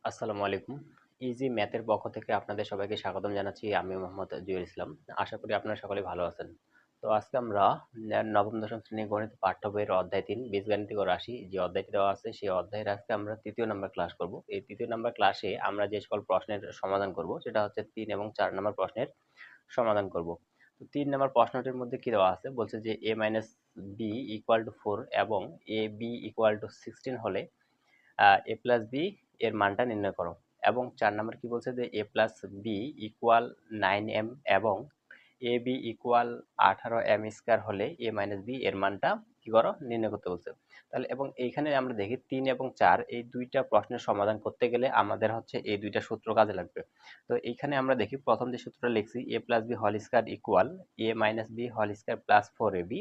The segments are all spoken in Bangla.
আসসালামু আলাইকুম। ইজি ম্যাথের পক্ষ থেকে আপনাদের সবাইকে স্বাগতম জানাচ্ছি। আমি মোহাম্মদ জুয়েল ইসলাম। আশা করি আপনারা সকলে ভালো আছেন। তো আজকে আমরা নবম দশম শ্রেণীর গণিত পাঠ্য বইয়ের অধ্যায় ৩ বীজগাণিতিক ও রাশি যে অধ্যায়টি দেওয়া আছে সেই অধ্যায়ের আজকে আমরা তৃতীয় নাম্বার ক্লাস করব। এই তৃতীয় নাম্বার ক্লাসে আমরা যে সকল প্রশ্নের সমাধান করব সেটা হচ্ছে ৩ এবং ৪ নাম্বার প্রশ্নের সমাধান করব। তো ৩ নাম্বার প্রশ্নটির মধ্যে কি দেওয়া আছে বলছে যে a b = 4 এবং ab = 16 হলে a প্লাস বি এর মানটা নির্ণয় করো। এবং ৪ নাম্বার কি বলছে যে a plus b equal 9m এবং এ বি ইকুয়াল 18m² হলে a মাইনাস বি এর মানটা কি করো নির্ণয় করতে বলছে। তাহলে এবং এইখানে আমরা দেখি ৩ এবং ৪ এই দুইটা প্রশ্নের সমাধান করতে গেলে আমাদের হচ্ছে এই দুইটা সূত্র কাজে লাগবে। তো এইখানে আমরা দেখি প্রথম যে সূত্রটা লিখছি a plus b whole square equal a minus b whole square plus 4ab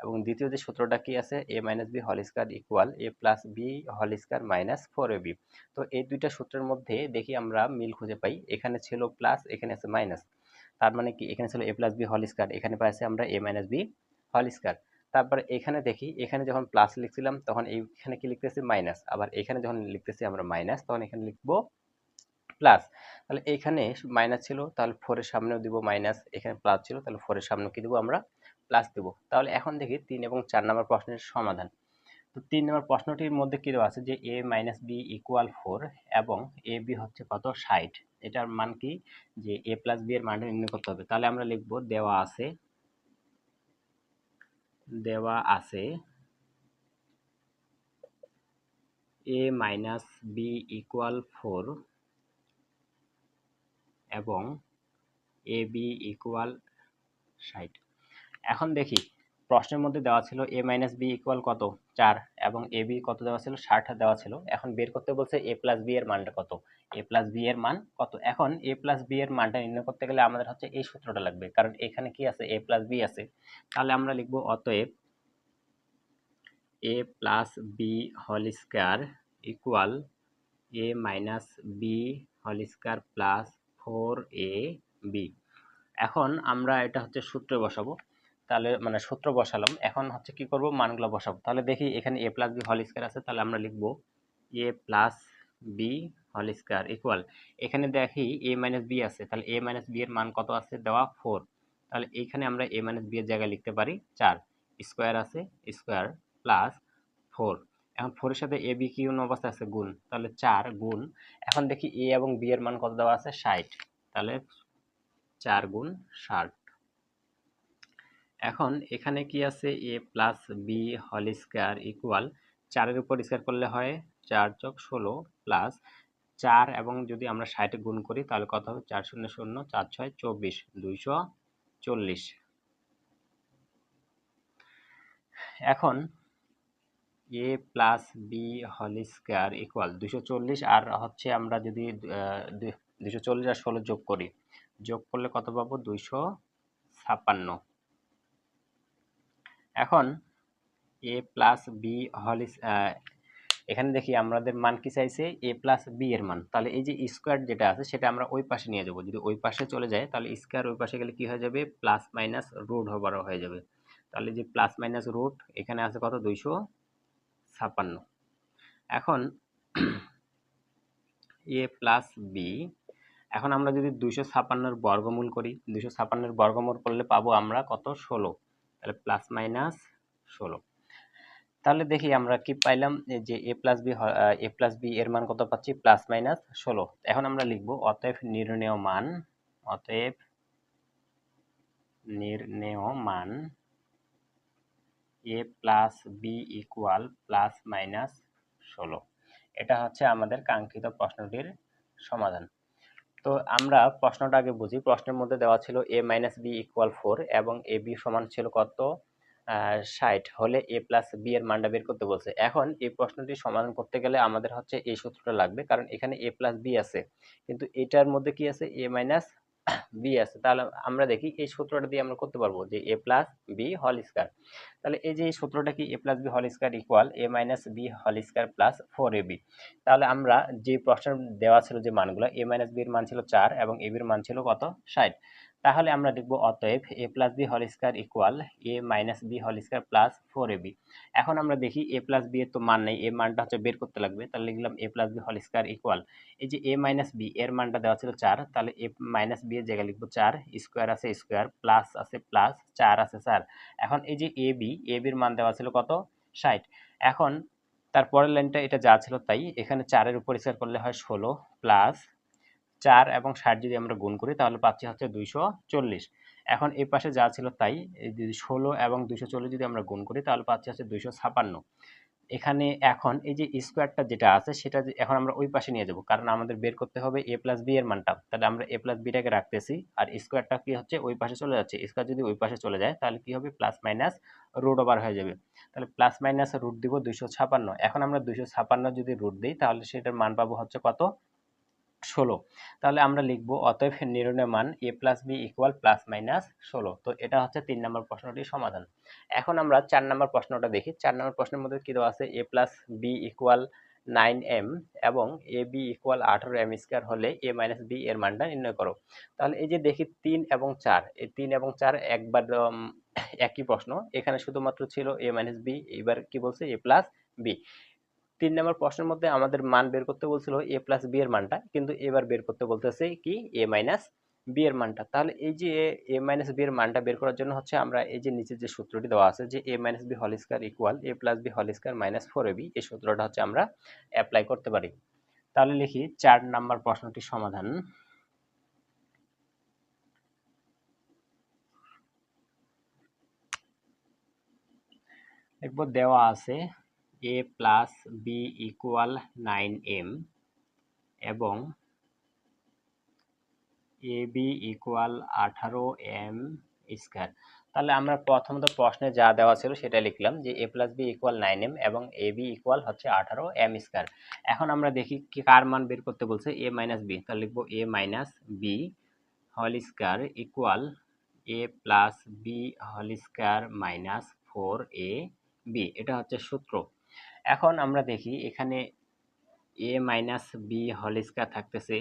এবং দ্বিতীয় যে সূত্রটা কি আছে a minus b whole square equal a plus b whole square minus 4ab। তো এই দুইটা সূত্রের মধ্যে দেখি আমরা মিল খুঁজে পাই, এখানে ছিল প্লাস এখানে আছে মাইনাস। তার মানে কি এখানে ছিল a plus b whole square, এখানে পাইছি আমরা a minus b whole square. তারপরে এখানে দেখি এখানে যখন প্লাস লিখছিলাম তখন এইখানে কি লিখতেছি মাইনাস, আবার এখানে যখন লিখতেছি আমরা মাইনাস তখন এখানে লিখবো প্লাস। তাহলে এখানে মাইনাস ছিল তাহলে 4 এর সামনেও দিব মাইনাস, এখানে প্লাস ছিল তাহলে 4 এর সামনেও কি দিব আমরা প্লাস দিব। তাহলে এখন দেখি 3 এবং 4 নম্বর প্রশ্নের সমাধান। তো 3 নম্বর প্রশ্নটির মধ্যে কি দেওয়া আছে যে a মাইনাস বি ইকুয়াল 4 এবং এ বি হচ্ছে কত 60। এটার মান কি যে a প্লাস বি এর মানটা নির্ণয় করতে হবে। তাহলে আমরা লিখব দেওয়া আছে a মাইনাস বি ইকুয়াল 4 এবং এ বি ইকুয়াল 60। এখন দেখি প্রশ্নের মধ্যে দেওয়া ছিল a মাইনাস বি ইকুয়াল কত 4 এবং এ বি কত দেওয়া ছিল 60 দেওয়া ছিল। এখন বের করতে বলছে a প্লাস বি এর মানটা কত, a প্লাস বি এর মান কত। এখন a প্লাস বি এর মানটা নির্ণয় করতে গেলে আমাদের হচ্ছে এই সূত্রটা লাগবে, কারণ এখানে কি আছে a প্লাস বি আছে। তাহলে আমরা লিখব অতএব a plus b whole square equal a minus b whole square plus 4ab। এখন আমরা এটা হচ্ছে সূত্রে বসাবো। তাহলে মানে সূত্র বসালাম, এখন হচ্ছে কি করব মানগুলো বসাবো। তাহলে দেখি এখানে a plus b whole square আছে, তাহলে আমরা লিখব a plus b whole square equal এখানে দেখি a মাইনাস বি আছে, তাহলে a মাইনাস বি এর মান কত আছে দেওয়া 4। তাহলে এইখানে আমরা a মাইনাস বি এর জায়গায় লিখতে পারি 4, স্কয়ার আছে স্কয়ার প্লাস 4। এখন 4 এর সাথে a b কি কোন অবস্থা আছে গুণ, তাহলে 4 গুণ। এখন দেখি a এবং b এর মান কত দেওয়া আছে 60, তাহলে 4 গুণ 60। এখন এখানে কি আছে a plus b whole square equal 4 এর উপর স্কয়ার করলে হয় 4 যোগ 16 প্লাস 4 এবং যদি আমরা 60 গুণ করি তাহলে কত হবে 4 শূন্য শূন্য 4 6 24 240। এখন a plus b whole square equal 240 আর হচ্ছে আমরা যদি 240 আর 16 যোগ করি, যোগ করলে কত পাবো 256। এখন a প্লাস বি হোল এখানে দেখি আমাদের মান কি চাইছে a প্লাস বি এর মান। তাহলে এই যে স্কয়ার যেটা আছে সেটা আমরা ওই পাশে নিয়ে যাব, যদি ওই পাশে চলে যায় তাহলে স্কয়ার ওই পাশে গেলে কি হয়ে যাবে প্লাস মাইনাস রুট বড় হয়ে যাবে। তাহলে যে প্লাস মাইনাস রুট এখানে আছে কত 256। এখন a প্লাস বি, এখন আমরা যদি 256 এর বর্গমূল করি, 256 এর বর্গমূল করলে পাবো আমরা কত 16, তাহলে প্লাস মাইনাস 16। তাহলে দেখি আমরা কি পাইলাম যে a প্লাস বি এর মান কত পাচ্ছি প্লাস মাইনাস 16। এখন আমরা লিখব অতএব নির্ণেয় মান a plus b equal plus minus 16। এটা হচ্ছে আমাদের কাঙ্ক্ষিত প্রশ্নটির সমাধান। তো আমরা প্রশ্নটা আগে বুঝি। প্রশ্নের মধ্যে দেওয়া ছিল a মাইনাস বি ইকুয়াল 4 এবং এ বি সমান ছিল কত 60 হলে a প্লাস বি এর মানটা বের করতে বলছে। এখন এই প্রশ্নটি সমাধান করতে গেলে আমাদের হচ্ছে এই সূত্রটা লাগবে, কারণ এখানে a প্লাস বি আছে কিন্তু এটার মধ্যে কি আছে a মাইনাস বি আছে। তাহলে আমরা দেখি এই সূত্রটা দিয়ে আমরা করতে পারবো যে a plus b whole square. তাহলে এই যে এই সূত্রটা কি a plus b whole square equal a minus b whole square plus 4ab। তাহলে আমরা যে প্রশ্নের দেওয়া ছিল যে মানগুলো a মাইনাস বি এর মান ছিল 4 এবং ab এর মান ছিল কত 60। তাহলে আমরা লিখব অতএব a plus b whole square equal a minus b whole square plus 4ab। এখন আমরা দেখি a প্লাস b এর তো মান নেই, এর মানটা হচ্ছে বের করতে লাগবে। তাহলে লিখলাম a plus b whole square equal এই যে a মাইনাস b এর মানটা দেওয়া ছিল 4, তাহলে a মাইনাস b এর জায়গায় লিখব 4, স্কয়ার আছে স্কয়ার, প্লাস আছে প্লাস, 4 আছে 4। এখন এই যে ab এর মান দেওয়া ছিল কত, 60। এখন তারপরের লাইনটা এটা যা ছিল তাই, এখানে 4 এর উপর স্কয়ার করলে হয় 16 প্লাস 4 এবং 60 যদি আমরা গুণ করি তাহলে পাচ্ছি হচ্ছে 240। এখন এই পাশে যা ছিল তাই, এই 16 এবং 240 যদি আমরা গুণ করি তাহলে পাচ্ছি হচ্ছে 256। এখানে এখন এই যে স্কোয়ারটা যেটা আছে সেটা এখন আমরা ওই পাশে নিয়ে যাব, কারণ আমাদের বের করতে হবে a প্লাস বি এর মানটা। তাহলে আমরা a প্লাস বিটাকে রাখতেছি আর স্কোয়ারটা কি হচ্ছে ওই পাশে চলে যাচ্ছে। স্কোয়ার যদি ওই পাশে চলে যায় তাহলে কি হবে, প্লাস মাইনাস রুট ওভার হয়ে যাবে। তাহলে প্লাস মাইনাস রুট দিব 256। এখন আমরা 256 যদি রুট দিই তাহলে সেটার মান পাবো হচ্ছে কত, 16। তাহলে আমরা লিখব অতএব নির্ণয় মান a plus b equal plus minus 16। তো এটা হচ্ছে 3 নম্বর প্রশ্নটির সমাধান। এখন আমরা 4 নম্বর প্রশ্নটা দেখি। 4 নম্বর প্রশ্নের মধ্যে কি দেওয়া আছে, a plus b equal 9m এবং ab ইকুয়াল 18m স্কয়ার হলে a মাইনাস b এর মানটা নির্ণয় করো। তাহলে এই যে দেখি 3 এবং 4, এই 3 এবং 4 একবার একই প্রশ্ন, এখানে শুধুমাত্র ছিল a মাইনাস b, এবার কি বলছে a প্লাস b। 3 নম্বর প্রশ্নের মধ্যে আমাদের মান বের করতে বলছিল a প্লাস b এর মানটা, কিন্তু এবার বের করতে বলতেছে কি a মাইনাস b এর মানটা। তাহলে এই যে a মাইনাস b এর মানটা বের করার জন্য হচ্ছে আমরা এই যে নিচে যে সূত্রটি দেওয়া আছে যে a minus b whole square equal a plus b whole square minus 4ab, এই সূত্রটা হচ্ছে আমরা অ্যাপ্লাই করতে পারি। তাহলে লিখি 4 নম্বর প্রশ্নটির সমাধান। লিখব দেওয়া আছে a plus b equal 9m এবং ab ইকুয়াল 18m স্কয়ার। তাহলে আমরা প্রথমত প্রশ্নে যা দেওয়া ছিল সেটা লিখলাম যে a plus b equal 9m এবং ab ইকুয়াল হচ্ছে 18m স্কয়ার। এখন আমরা দেখি কি কার মান বের করতে বলছে, a মাইনাস b। তাহলে লিখবো a minus b whole square equal a plus b whole square minus 4ab, এটা হচ্ছে সূত্র। এখন আমরা দেখি এখানে a minus b whole square থাকতেছে।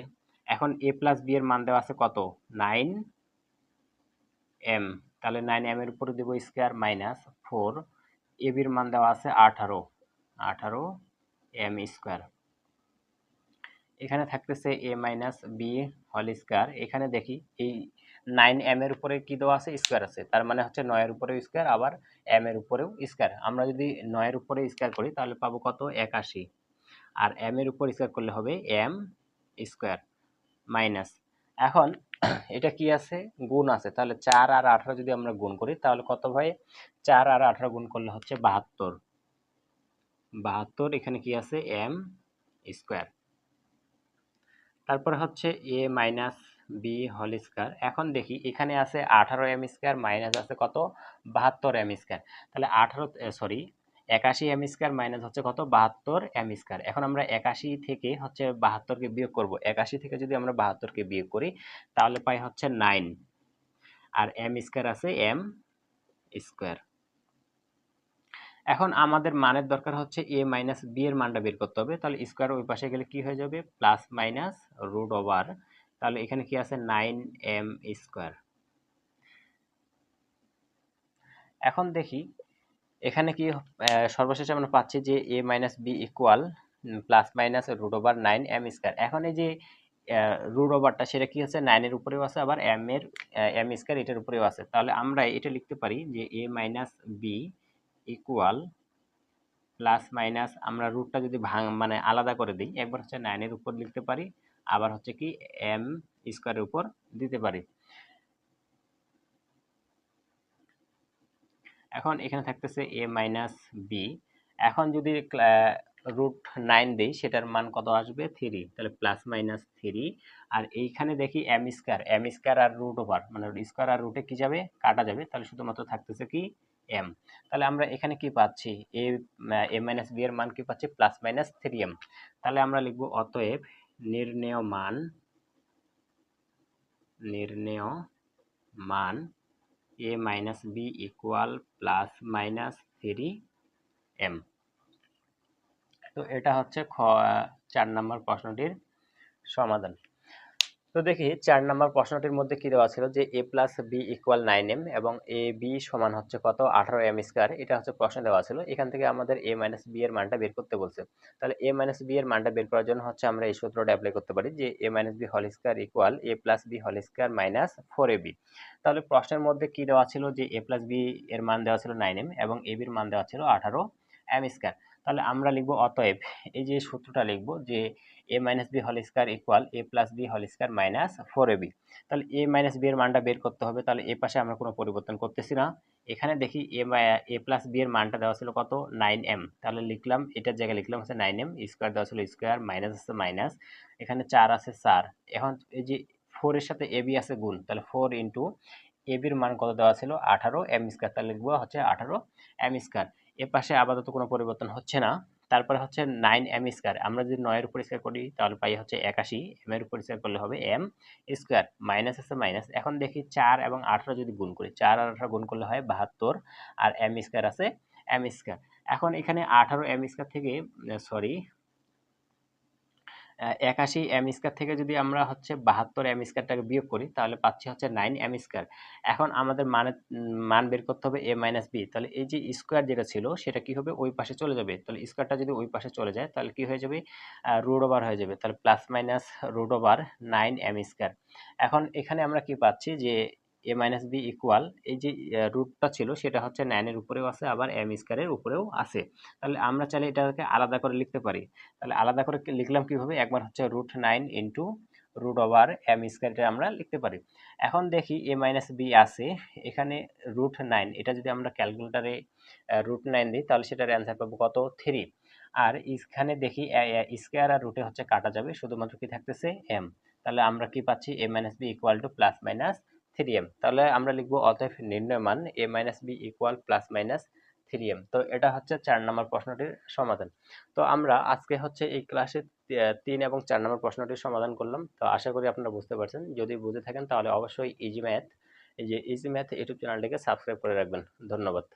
এখন a প্লাস b এর মান দেওয়া আছে কত, 9m। তাহলে 9m এর উপরে দেব স্কয়ার মাইনাস 4, ab এর মান দেওয়া আছে 18m স্কয়ার। এখানে থাকতেছে a minus b whole square. এখানে দেখি এই 9m এর উপরে কি দেওয়া আছে, স্কয়ার আছে, তার মানে হচ্ছে 9 এর উপরেও স্কয়ার আবার m এর উপরেও স্কয়ার। আমরা যদি 9 এর উপরে স্কয়ার করি তাহলে পাবো কত, 81, আর m এর উপর স্কয়ার করলে হবে m স্কয়ার মাইনাস। এখন এটা কি আছে, গুণ আছে, তাহলে 4 আর 18 যদি আমরা গুণ করি তাহলে কত হয়, 4 আর 18 গুণ করলে হচ্ছে 72। এখানে কি আছে, m স্কয়ার। তারপরে হচ্ছে a minus b whole square. এখন দেখি এখানে আছে 18m স্কয়ার মাইনাস আছে কত, 72m স্কয়ার। তাহলে 81m স্কয়ার মাইনাস হচ্ছে কত, 72m স্কয়ার। এখন আমরা 81 থেকে হচ্ছে 72 কে বিয়োগ করব। 81 থেকে যদি আমরা 72 কে বিয়োগ করি তাহলে পাই হচ্ছে 9, আর m স্কয়ার আছে m স্কয়ার। এখন আমাদের মানের দরকার হচ্ছে a মাইনাস b এর মানটা বের করতে হবে। তাহলে স্কয়ার ওই পাশে গেলে কি হয়ে যাবে, প্লাস মাইনাস রুট ওভার। তাহলে এখানে কি আছে, 9m স্কয়ার। এখন দেখি এখানে কি সর্বশেষে আমরা পাচ্ছি যে a minus b equal plus minus root over 9m square. এখন এই যে রুট ওভারটা সেটা কি হচ্ছে, 9 এর উপরেও আছে আবার m স্কয়ার এটার উপরেও আছে। তাহলে আমরা এটা লিখতে পারি যে a minus b equal plus minus, আমরা রুটটা যদি মানে আলাদা করে দিই, একবার হচ্ছে 9 এর উপর লিখতে পারি, আবার হচ্ছে কি m স্কয়ারের উপর দিতে পারি। এখন এখানে থাকতেছে a মাইনাস b। এখন যদি রুট 9 দেই সেটার মান কত আসবে, 3। তাহলে প্লাস মাইনাস 3। আর এইখানে দেখি m স্কয়ার আর রুট ওভার, মানে স্কয়ার আর রুটে কি যাবে, কাটা যাবে। তাহলে শুধুমাত্র থাকতেছে কি m। তাহলে আমরা এখানে কি পাচ্ছি, a মাইনাস b এর মান কি পাচ্ছি, প্লাস মাইনাস 3m। তাহলে আমরা লিখব অতএব নির্ণেয় মান a minus b equal plus minus 3m। তো এটা হচ্ছে 4 নম্বর প্রশ্নটির সমাধান। তো দেখি 4 নাম্বার প্রশ্নটির মধ্যে কি দেওয়া ছিল যে a plus b equal 9m এবং এ বি সমান হচ্ছে কত 18m স্কয়ার, এটা হচ্ছে প্রশ্ন দেওয়া ছিল। এখান থেকে আমাদের a মাইনাস বি এর মানটা বের করতে বলছে। তাহলে a মাইনাস বি এর মানটা বের করার জন্য হচ্ছে আমরা এই সূত্রটা অ্যাপ্লাই করতে পারি যে a minus b whole square equal a plus b whole square minus 4ab। তাহলে প্রশ্নের মধ্যে কি দেওয়া ছিল যে a প্লাস বি এর মান দেওয়া ছিল 9m এবং a b এর মান দেওয়া ছিল 18m স্কয়ার। তাহলে আমরা লিখব অতএব, এই যে সূত্রটা লিখব যে a minus b whole square equal a plus b whole square minus 4ab। তাহলে a মাইনাস বি এর মানটা বের করতে হবে। তাহলে এ পাশে আমরা কোনো পরিবর্তন করতেছি না। এখানে দেখি a প্লাস বি এর মানটা দেওয়া ছিল কত 9m, তাহলে লিখলাম এটার জায়গায় লিখলাম হচ্ছে 9m, স্কয়ার দেওয়া ছিল স্কয়ার, মাইনাস আছে মাইনাস, এখানে 4 আছে 4। এখন এই যে 4 এর সাথে ab আছে গুণ, তাহলে 4 ইনটু ab এর মান কত দেওয়া ছিল 18m স্কয়ার, তাহলে লিখবো হচ্ছে 18m স্কয়ার। এর পাশে আপাতত কোনো পরিবর্তন হচ্ছে না। তারপরে হচ্ছে 9m স্কয়ার, আমরা যদি 9 এর উপর স্কয়ার করি তাহলে পাই হচ্ছে 81, m এর উপর স্কয়ার করলে হবে m স্কয়ার, মাইনাস আছে মাইনাস। এখন দেখি 4 এবং 18 যদি গুণ করি, 4 আর 18 গুণ করলে হয় 72 আর m স্কয়ার আছে m স্কয়ার। এখন এখানে 18m স্কয়ার থেকে সরি 81m স্কয়ার থেকে যদি আমরা হচ্ছে 72m স্কয়ারটাকে বিয়োগ করি তাহলে পাচ্ছি হচ্ছে 9m স্কয়ার। এখন আমাদের মান বের করতে হবে a মাইনাস বি। তাহলে এই যে স্কয়ার যেটা ছিল সেটা কি হবে ওই পাশে চলে যাবে। তাহলে স্কয়ারটা যদি ওই পাশে চলে যায় তাহলে কি হয়ে যাবে রুট ওভার হয়ে যাবে। তাহলে plus minus root over 9m square. এখন এখানে আমরা কি পাচ্ছি যে a মাইনাস বি ইকুয়াল এই যে রুটটা ছিল সেটা হচ্ছে 9 এর উপরেও আছে আবার m স্কয়ারের উপরেও আছে। তাহলে আমরা চাইলে এটাকে আলাদা করে লিখতে পারি। তাহলে আলাদা করে লিখলাম কিভাবে, একবার হচ্ছে root 9 into root over m square, এটা আমরা লিখতে পারি। এখন দেখি a মাইনাস বি আছে এখানে রুট 9, এটা যদি আমরা ক্যালকুলেটারে রুট 9 দিই তাহলে সেটার অ্যান্সার পাবো কত 3। আর এখানে দেখি স্কয়ার আর রুটে হচ্ছে কাটা যাবে, শুধুমাত্র কি থাকতেছে m। তাহলে আমরা কি পাচ্ছি a minus b equal to plus minus 3m। তাহলে আমরা লিখবো অতএব নির্ণয় মান a minus b equal plus minus 3m। তো এটা হচ্ছে 4 নম্বর প্রশ্নটির সমাধান। তো আমরা আজকে হচ্ছে এই ক্লাসে 3 এবং 4 নম্বর প্রশ্নটির সমাধান করলাম। তো আশা করি আপনারা বুঝতে পারছেন। যদি বুঝে থাকেন তাহলে অবশ্যই ইজি ম্যাথ, এই যে ইজি ম্যাথ ইউটিউব চ্যানেলটিকে সাবস্ক্রাইব করে রাখবেন। ধন্যবাদ।